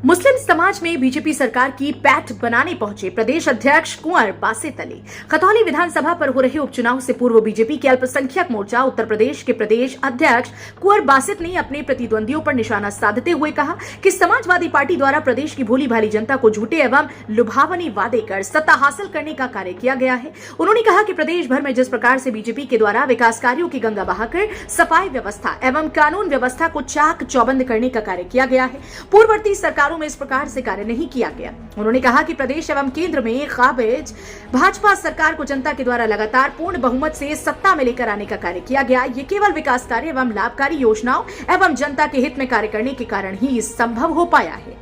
मुस्लिम समाज में बीजेपी सरकार की पैठ बनाने पहुंचे प्रदेश अध्यक्ष कुंवर बासित अली। खतौली विधानसभा पर हो रहे उपचुनाव से पूर्व बीजेपी के अल्पसंख्यक मोर्चा उत्तर प्रदेश के प्रदेश अध्यक्ष कुंवर बासित ने अपने प्रतिद्वंदियों पर निशाना साधते हुए कहा कि समाजवादी पार्टी द्वारा प्रदेश की भोली भाली जनता को झूठे एवं लुभावनी वादे कर सत्ता हासिल करने का कार्य किया गया है। उन्होंने कहा कि प्रदेश भर में जिस प्रकार से बीजेपी के द्वारा विकास कार्यों की गंगा बहाकर सफाई व्यवस्था एवं कानून व्यवस्था को चाक चौबंद करने का कार्य किया गया है, पूर्ववर्ती सरकार में इस प्रकार से कार्य नहीं किया गया। उन्होंने कहा कि प्रदेश एवं केंद्र में काबिज भाजपा सरकार को जनता के द्वारा लगातार पूर्ण बहुमत से सत्ता में लेकर आने का कार्य किया गया। ये केवल विकास कार्य एवं लाभकारी योजनाओं एवं जनता के हित में कार्य करने के कारण ही संभव हो पाया है।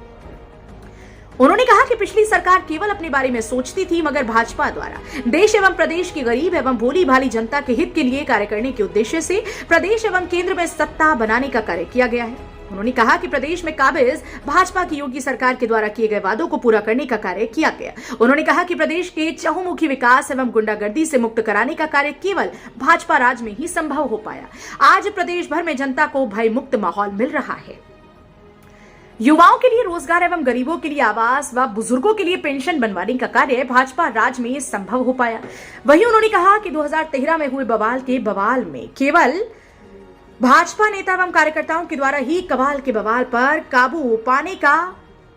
उन्होंने कहा कि पिछली सरकार केवल अपने बारे में सोचती थी, मगर भाजपा द्वारा देश एवं प्रदेश की गरीब एवं भोली भाली जनता के हित के लिए कार्य करने के उद्देश्य से प्रदेश एवं केंद्र में सत्ता बनाने का कार्य किया गया है। उन्होंने कहा कि प्रदेश में काबिज भाजपा की योगी सरकार के द्वारा किए गए वादों को पूरा करने का कार्य किया गया। उन्होंने कहा कि प्रदेश के चहुमुखी विकास एवं गुंडागर्दी से मुक्त कराने का कार्य केवल भाजपा राज में ही संभव हो पाया। आज प्रदेश भर में जनता को भय मुक्त माहौल मिल रहा है। युवाओं के लिए रोजगार एवं गरीबों के लिए आवास व बुजुर्गों के लिए पेंशन बनवाने का कार्य भाजपा राज में संभव हो पाया। वहीं उन्होंने कहा कि 2013 में हुए बवाल में केवल भाजपा नेता एवं कार्यकर्ताओं के द्वारा ही कबाल के बवाल पर काबू पाने का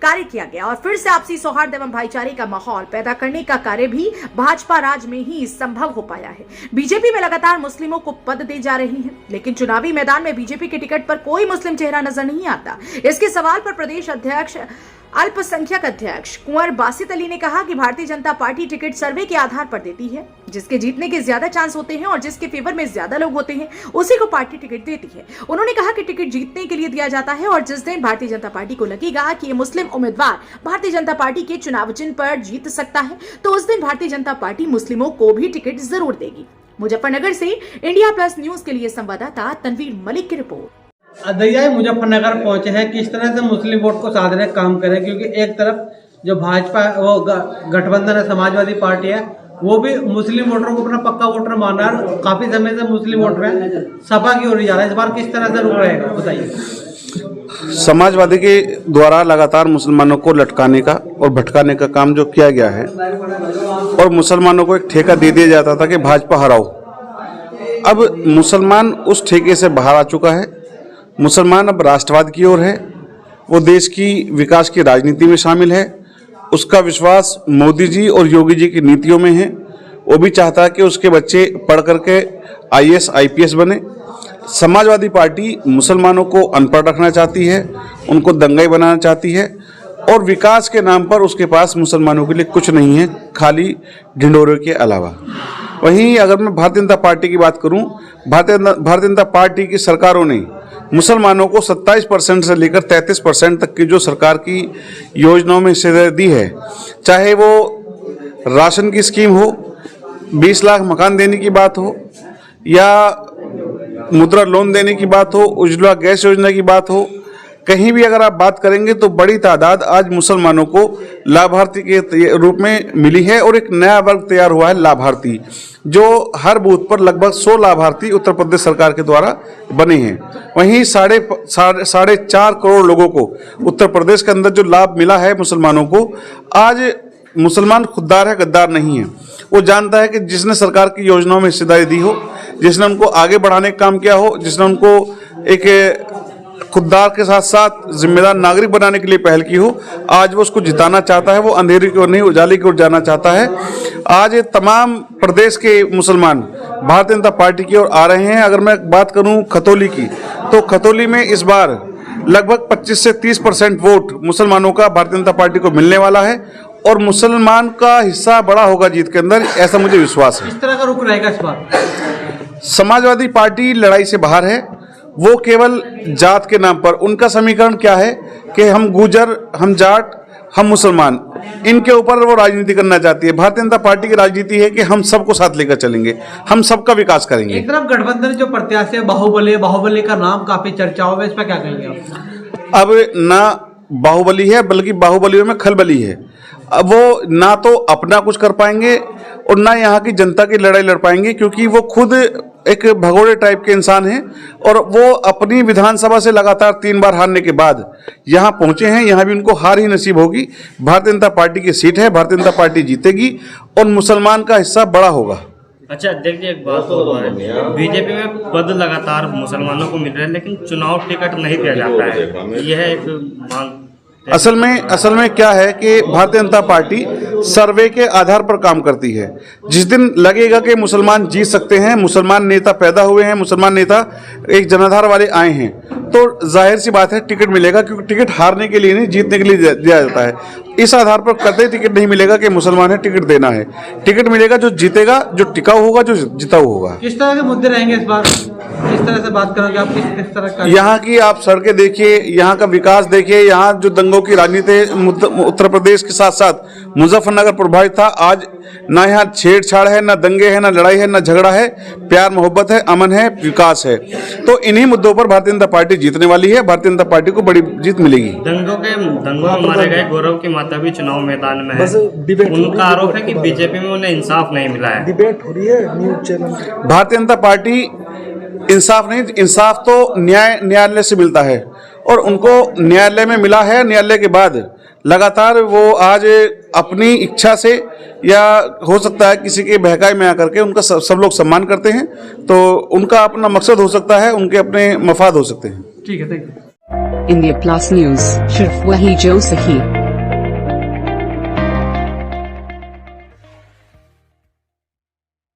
कार्य किया गया और फिर से आपसी सौहार्द एवं भाईचारे का माहौल पैदा करने का कार्य भी भाजपा राज में ही संभव हो पाया है। बीजेपी में लगातार मुस्लिमों को पद दे जा रही है, लेकिन चुनावी मैदान में बीजेपी के टिकट पर कोई मुस्लिम चेहरा नजर नहीं आता। इसके सवाल पर प्रदेश अध्यक्ष अल्पसंख्यक अध्यक्ष कुंवर बासित अली ने कहा कि भारतीय जनता पार्टी टिकट सर्वे के आधार पर देती है। जिसके जीतने के ज्यादा चांस होते हैं और जिसके फेवर में ज्यादा लोग होते हैं उसी को पार्टी टिकट देती है। उन्होंने कहा कि टिकट जीतने के लिए दिया जाता है और जिस दिन भारतीय जनता पार्टी को लगेगा कि ये मुस्लिम उम्मीदवार भारतीय जनता पार्टी के चुनाव चिन्ह पर जीत सकता है, तो उस दिन भारतीय जनता पार्टी मुस्लिमों को भी टिकट जरूर देगी। मुजफ्फरनगर से इंडिया प्लस न्यूज के लिए संवाददाता तनवीर मलिक की रिपोर्ट। अदैया मुजफ्फरनगर पहुंचे हैं, किस तरह से मुस्लिम वोट को साधने का काम करें, क्योंकि एक तरफ जो भाजपा वो गठबंधन है, समाजवादी पार्टी है, वो भी मुस्लिम वोटरों को अपना पक्का वोटर माना है। काफी समय से मुस्लिम वोट में सपा की ओर जा रहा है, इस बार किस तरह से रुक रहेगा बताइए। समाजवादी के द्वारा लगातार मुसलमानों को लटकाने का और भटकाने का काम जो किया गया है और मुसलमानों को एक ठेका दे दिया जाता था कि भाजपा हराओ। अब मुसलमान उस ठेके से बाहर आ चुका है। मुसलमान अब राष्ट्रवाद की ओर है, वो देश की विकास की राजनीति में शामिल है। उसका विश्वास मोदी जी और योगी जी की नीतियों में है। वो भी चाहता है कि उसके बच्चे पढ़ करके IAS IPS बने। समाजवादी पार्टी मुसलमानों को अनपढ़ रखना चाहती है, उनको दंगाई बनाना चाहती है और विकास के नाम पर उसके पास मुसलमानों के लिए कुछ नहीं है, खाली ढिंढोरे के अलावा। वहीं अगर मैं भारतीय जनता पार्टी की बात करूं, भारतीय जनता पार्टी की सरकारों ने मुसलमानों को 27% से लेकर 33% तक की जो सरकार की योजनाओं में हिस्सेदारी दी है, चाहे वो राशन की स्कीम हो, 20 लाख मकान देने की बात हो या मुद्रा लोन देने की बात हो, उज्ज्वला गैस योजना की बात हो, कहीं भी अगर आप बात करेंगे तो बड़ी तादाद आज मुसलमानों को लाभार्थी के रूप में मिली है और एक नया वर्ग तैयार हुआ है लाभार्थी, जो हर बूथ पर लगभग 100 लाभार्थी उत्तर प्रदेश सरकार के द्वारा बने हैं। वहीं 4.5 करोड़ लोगों को उत्तर प्रदेश के अंदर जो लाभ मिला है मुसलमानों को, आज मुसलमान खुददार है, गद्दार नहीं है। वो जानता है कि जिसने सरकार की योजनाओं में हिस्सेदारी दी हो, जिसने उनको आगे बढ़ाने का काम किया हो, जिसने उनको एक खुददार के साथ साथ जिम्मेदार नागरिक बनाने के लिए पहल की हो, आज वो उसको जिताना चाहता है। वो अंधेरे की ओर नहीं, उजाले की ओर जाना चाहता है। आज तमाम प्रदेश के मुसलमान भारतीय जनता पार्टी की ओर आ रहे हैं। अगर मैं बात करूं खतौली की, तो खतौली में इस बार लगभग 25 से 30% वोट मुसलमानों का भारतीय जनता पार्टी को मिलने वाला है और मुसलमान का हिस्सा बड़ा होगा जीत के अंदर, ऐसा मुझे विश्वास है। इस तरह का रुख रहेगा इस बार। समाजवादी पार्टी लड़ाई से बाहर है। वो केवल जात के नाम पर, उनका समीकरण क्या है कि हम गुजर, हम जाट, हम मुसलमान, इनके ऊपर वो राजनीति करना चाहती है। भारतीय जनता पार्टी की राजनीति है कि हम सबको साथ लेकर चलेंगे, हम सबका विकास करेंगे। एक तरफ गठबंधन जो प्रत्याशी है बाहुबली का नाम काफी चर्चाओं में, इस पर क्या कहेंगे आप? अब ना बाहुबली है, बल्कि बाहुबलियों में खलबली है। अब वो ना तो अपना कुछ कर पाएंगे और ना यहाँ की जनता की लड़ाई लड़ पाएंगे, क्योंकि वो खुद एक भगोड़े टाइप के इंसान हैं और वो अपनी विधानसभा से लगातार 3 बार हारने के बाद यहाँ पहुंचे हैं। यहाँ भी उनको हार ही नसीब होगी। भारतीय जनता पार्टी की सीट है, भारतीय जनता पार्टी जीतेगी और मुसलमान का हिस्सा बड़ा होगा। अच्छा, देखिए एक बात और है, बीजेपी में पद लगातार मुसलमानों को मिल रहे हैं, लेकिन चुनाव टिकट नहीं दिया जाता है। यह एक मांग असल में क्या है कि भारतीय जनता पार्टी सर्वे के आधार पर काम करती है। जिस दिन लगेगा कि मुसलमान जीत सकते हैं, मुसलमान नेता पैदा हुए हैं, मुसलमान नेता एक जनाधार वाले आए हैं, तो जाहिर सी बात है टिकट मिलेगा, क्योंकि टिकट हारने के लिए नहीं, जीतने के लिए दिया जाता है। इस आधार पर कतई टिकट नहीं मिलेगा कि मुसलमान है टिकट देना है। टिकट मिलेगा जो जीतेगा, जो टिकाऊ होगा, जो जिताऊ होगा। किस तरह के मुद्दे रहेंगे इस बार, किस तरह से बात करोगे आप, किस तरह का? यहाँ की आप सड़कें देखिए, यहाँ का विकास देखिए, यहाँ जो दंगों की राजनीति उत्तर प्रदेश के साथ साथ मुजफ्फरनगर प्रभावित था। आज ना यहाँ छेड़छाड़ है, ना दंगे हैं, ना लड़ाई है, ना झगड़ा है, प्यार मोहब्बत है, अमन है, विकास है। तो इन्हीं मुद्दों पर भारतीय जनता पार्टी जीतने वाली है। भारतीय जनता पार्टी को बड़ी जीत मिलेगी। दंगों में मारे गए गौरव की माता भी चुनाव मैदान में है। उनका आरोप है कि बीजेपी में उन्हें इंसाफ नहीं मिला है। डिबेट हो रही है news channel. Bharatiya Janata party इंसाफ नहीं, इंसाफ तो न्यायालय से मिलता है और उनको न्यायालय में मिला है। न्यायालय के बाद लगातार वो आज अपनी इच्छा से या हो सकता है किसी के बहकावे में आकर के उनका सब लोग सम्मान करते हैं, तो उनका अपना मकसद हो सकता है, उनके अपने मफाद हो सकते हैं। ठीक है, thank you. India plus news, सिर्फ वही जो सही।